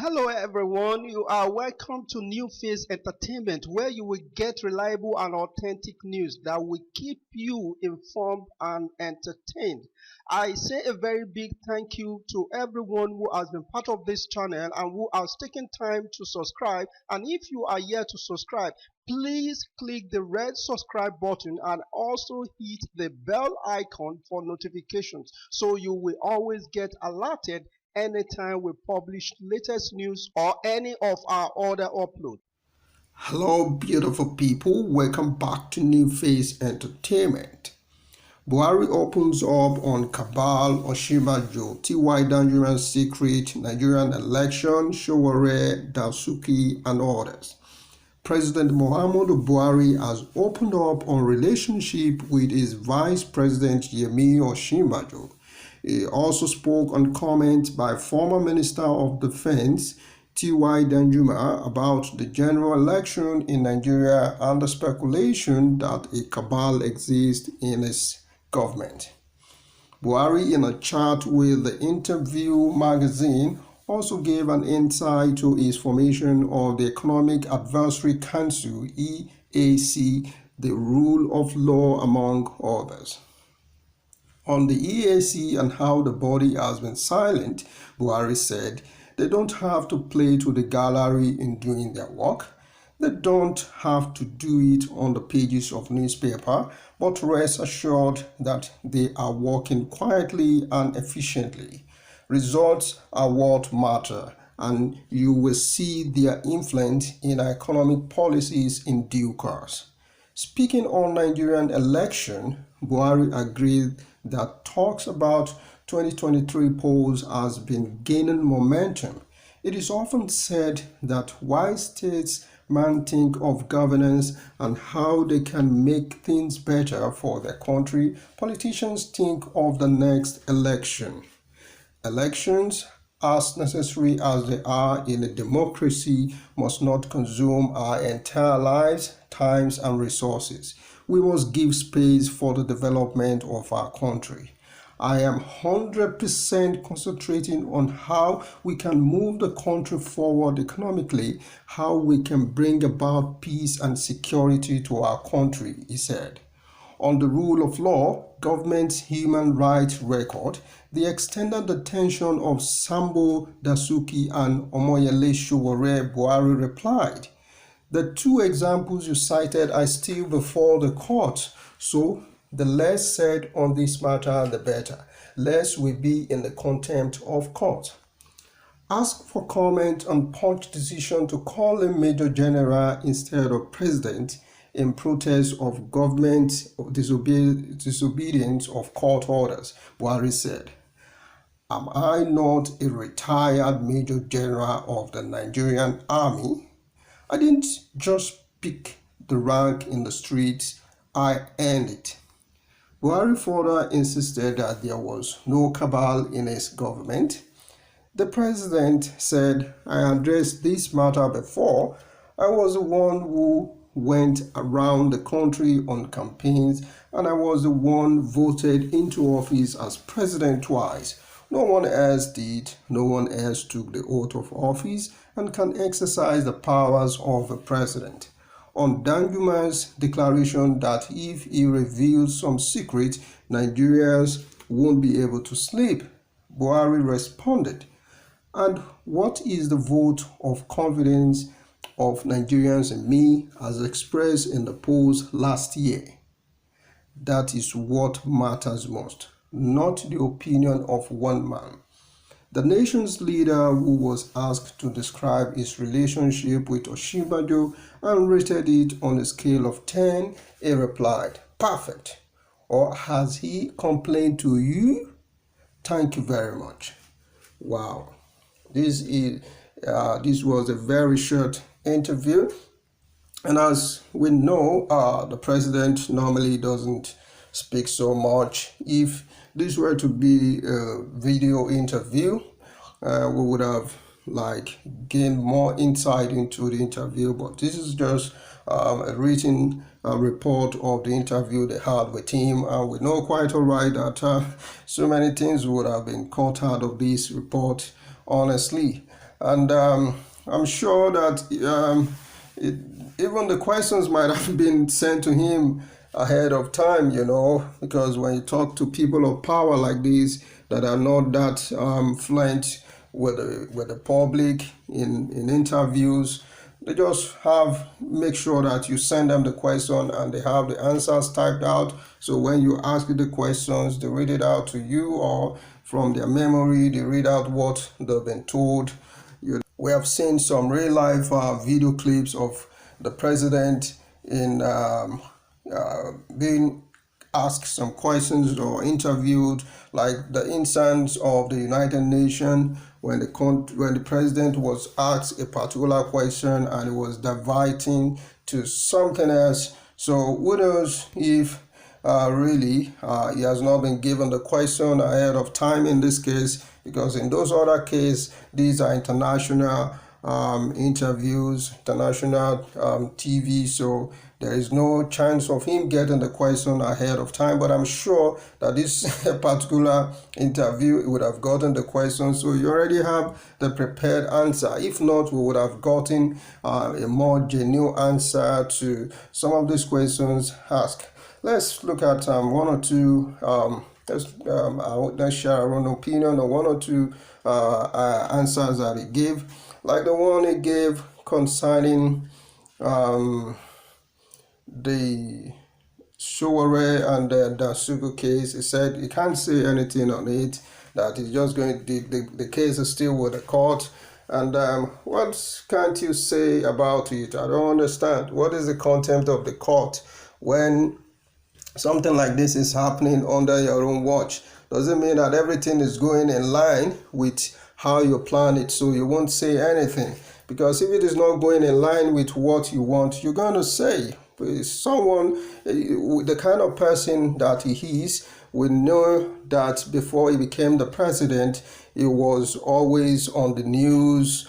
Hello everyone, you are welcome to New Face Entertainment where you will get reliable and authentic news that will keep you informed and entertained. I say a very big thank you to everyone who has been part of this channel and who has taken time to subscribe, and if you are yet to subscribe, please click the red subscribe button and also hit the bell icon for notifications so you will always get alerted anytime we publish latest news or any of our other uploads. Hello, beautiful people. Welcome back to New Face Entertainment. Buhari opens up on Cabal, Osinbajo, TY Danjumas secret, Nigerian election, Sowore, Dasuki, and others. President Muhammadu Buhari has opened up on relationship with his Vice President Yemi Osinbajo. He also spoke on comments by former Minister of Defense TY Danjumas about the general election in Nigeria and the speculation that a cabal exists in his government. Buhari, in a chat with the Interview magazine, also gave an insight to his formation of the Economic Advisory Council (EAC), the rule of law, among others. On the EAC and how the body has been silent, Buhari said they don't have to play to the gallery in doing their work. They don't have to do it on the pages of newspaper, but rest assured that they are working quietly and efficiently. Results are what matter, and you will see their influence in economic policies in due course. Speaking on Nigerian election, Buhari agreed that talks about 2023 polls has been gaining momentum. It is often said that while statesmen think of governance and how they can make things better for their country, politicians think of the next election. Elections, as necessary as they are in a democracy, must not consume our entire lives, times, and resources. We must give space for the development of our country. I am 100% concentrating on how we can move the country forward economically, how we can bring about peace and security to our country, he said. On the rule of law, government's human rights record, the extended detention of Sambo, Dasuki, and Omoyele Sowore, Buhari replied, "The two examples you cited are still before the court, so the less said on this matter, the better. Less will be in the contempt of court." Asked for comment on Punch decision to call him Major General instead of President in protest of government disobedience of court orders, Buhari said, "Am I not a retired Major General of the Nigerian Army? I didn't just pick the rank in the streets, I earned it." Buhari further insisted that there was no cabal in his government. The president said, "I addressed this matter before. I was the one who went around the country on campaigns, and I was the one voted into office as president twice. No one else did. No one else took the oath of office and can exercise the powers of a president." On Danjumas' declaration that if he reveals some secret, Nigerians won't be able to sleep, Buhari responded, "And what is the vote of confidence of Nigerians in me as expressed in the polls last year? That is what matters most, not the opinion of one man." The nation's leader, who was asked to describe his relationship with Osinbajo and rated it on a scale of 10, he replied, "Perfect." Or has he complained to you? Thank you very much. Wow. This was a very short interview. And as we know, the president normally doesn't speak so much. If this were to be a video interview, we would have gained more insight into the interview, but this is just a written report of the interview they had with him, and we know quite all right that so many things would have been cut out of this report, honestly. And I'm sure that it, even the questions might have been sent to him ahead of time, because when you talk to people of power like this that are not that fluent with the public in interviews, they just make sure that you send them the question and they have the answers typed out. So when you ask the questions, they read it out to you, or from their memory, they read out what they've been told. We have seen some real life video clips of the president in being asked some questions or interviewed, like the instance of the United Nations when the president was asked a particular question and it was diverting to something else. So who knows if really he has not been given the question ahead of time in this case, because in those other cases these are international interviews, international TV, so there is no chance of him getting the question ahead of time. But I'm sure that this particular interview, he would have gotten the question, so you already have the prepared answer. If not, we would have gotten a more genuine answer to some of these questions asked. Let's look at one or two. Let's share our own opinion on one or two answers that he gave, like the one he gave concerning the Sowore and the Dasuki case. He said he can't say anything on it, that he's just going, the case is still with the court. And what can't you say about it? I don't understand. What is the contempt of the court when something like this is happening under your own watch? Doesn't mean that everything is going in line with how you plan it, so you won't say anything. Because if it is not going in line with what you want, you're going to say. Someone, the kind of person that he is, we know that before he became the president, he was always on the news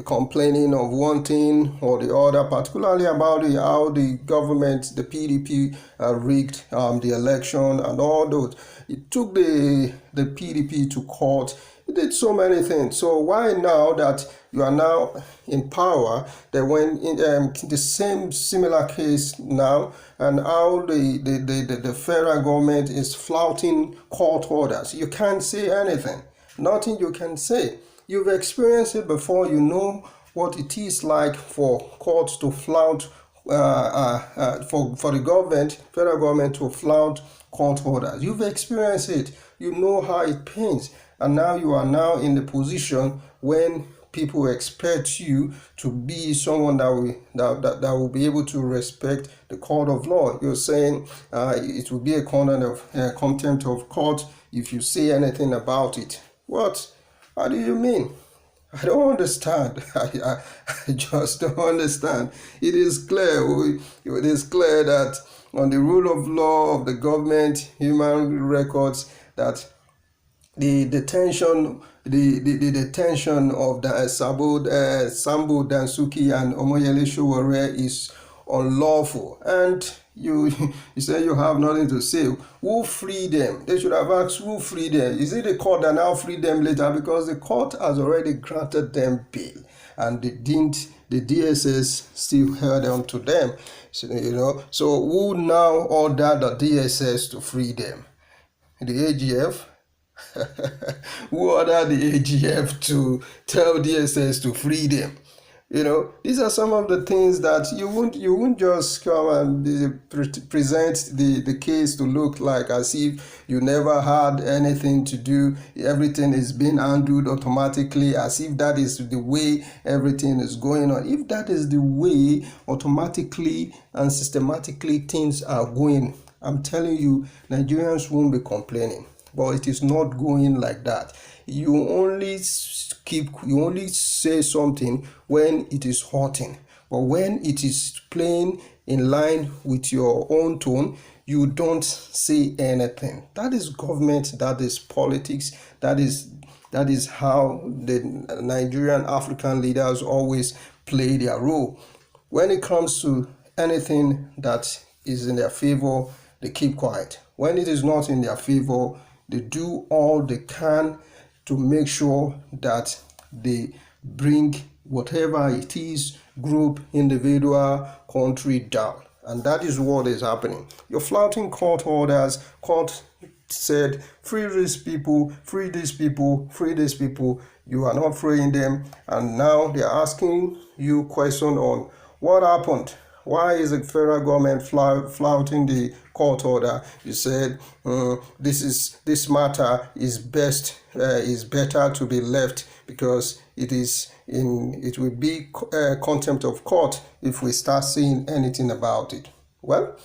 complaining of one thing or the other, particularly about how the government, the PDP, rigged the election and all those. It took the PDP to court. It did so many things. So why now that you are now in power, that when in the same similar case now, and how the federal government is flouting court orders, you can't say anything. Nothing you can say. You've experienced it before. You know what it is like for courts to flout, for the government, federal government to flout court orders. You've experienced it. You know how it pains. And now you are now in the position when people expect you to be someone that will be able to respect the court of law. You're saying it will be a contempt of court if you say anything about it. What? How do you mean? I don't understand. I just don't understand. It is clear. It is clear that on the rule of law of the government, human records, that the detention of the Sambo Dasuki and Omoyele Sowore is unlawful, and you say you have nothing to say. Who freed them? They should have asked who freed them. Is it the court that now freed them later? Because the court has already granted them bail, and the DSS still held on to them. So who now ordered the DSS to free them? The AGF? Who ordered the AGF to tell DSS to free them? These are some of the things that you won't just come and present the case to look like as if you never had anything to do. Everything is being handled automatically, as if that is the way everything is going on. If that is the way automatically and systematically things are going, I'm telling you, Nigerians won't be complaining. But it is not going like that. You only say something when it is hurting, but when it is playing in line with your own tone, you don't say anything. That is government. That is politics. That is how the Nigerian African leaders always play their role. When it comes to anything that is in their favor, they keep quiet. When it is not in their favor, they do all they can to make sure that they bring whatever it is, group, individual, country down. And that is what is happening. You're flouting court orders. Court said, free these people, free these people, free these people. You are not freeing them. And now they're asking you question on what happened. Why is the federal government flouting the court order? You said this matter is better to be left because it will be contempt of court if we start seeing anything about it. Well,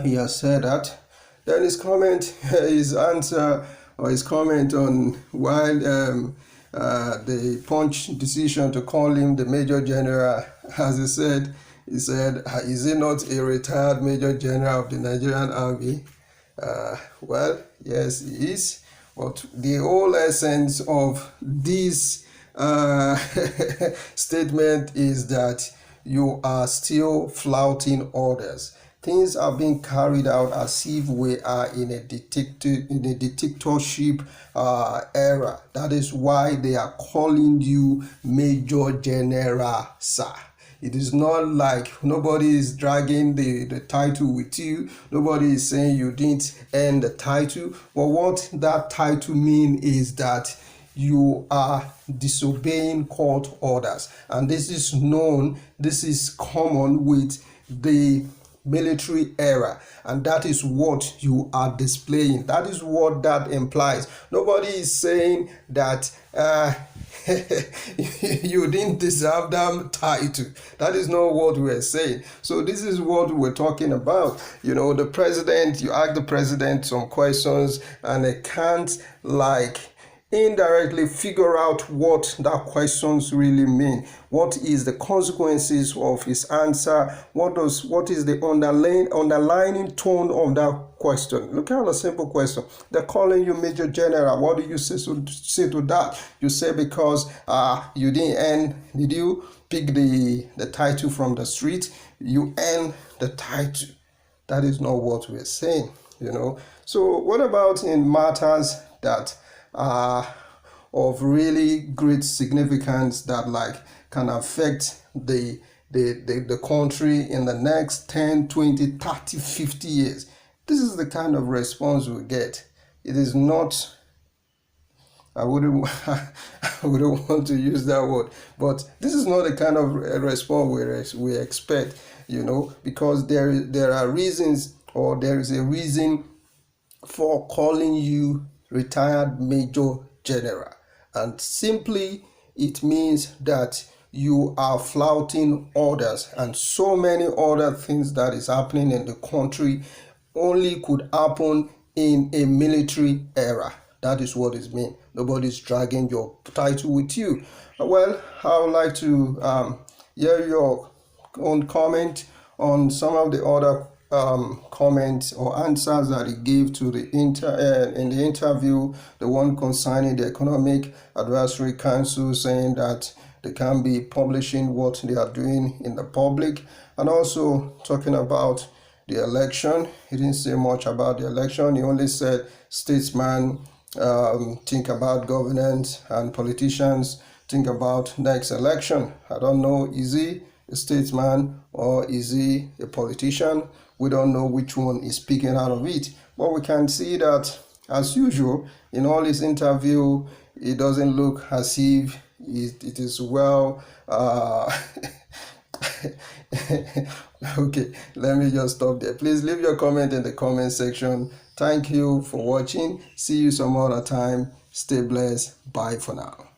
he has said that. Then his comment, his answer or his comment on why the Punch decision to call him the Major General, as he said, is he not a retired Major General of the Nigerian Army? Well, yes, he is. But the whole essence of this statement is that you are still flouting orders. Things are being carried out as if we are in a dictatorship era. That is why they are calling you Major General, sir. It is not like nobody is dragging the title with you. Nobody is saying you didn't earn the title. But what that title means is that you are disobeying court orders. And this is known, this is common with the military era, and that is what you are displaying. That is what that implies. Nobody is saying that you didn't deserve that title. That is not what we're saying. So this is what we're talking about. You know, the president, you ask the president some questions and they can't indirectly figure out what that questions really mean. What is the consequences of his answer? What is the underlying tone of that question? Look at a simple question. They're calling you Major General. What do you say to that? You say because you didn't earn. Did you pick the title from the street? You earn the title. That is not what we're saying, you know. So what about in matters that are of really great significance that can affect the country in the next 10, 20, 30, 50 years? This is the kind of response we get. It is not, I wouldn't want to use that word, but this is not the kind of response we expect, you know, because there are reasons, or there is a reason for calling you retired Major General, and simply it means that you are flouting orders, and so many other things that is happening in the country only could happen in a military era. That is what it means. Nobody's dragging your title with you. Well, I would like to hear your own comment on some of the other comments or answers that he gave to the in the interview, the one concerning the Economic Advisory Council, saying that they can't be publishing what they are doing in the public, and also talking about the election. He didn't say much about the election. He only said statesmen think about governance and politicians think about next election. I don't know, is he a statesman or is he a politician? We don't know which one is speaking out of it, but we can see that, as usual, in all his interview, it doesn't look as if it is well. Okay, let me just stop there. Please leave your comment in the comment section. Thank you for watching. See you some other time. Stay blessed. Bye for now.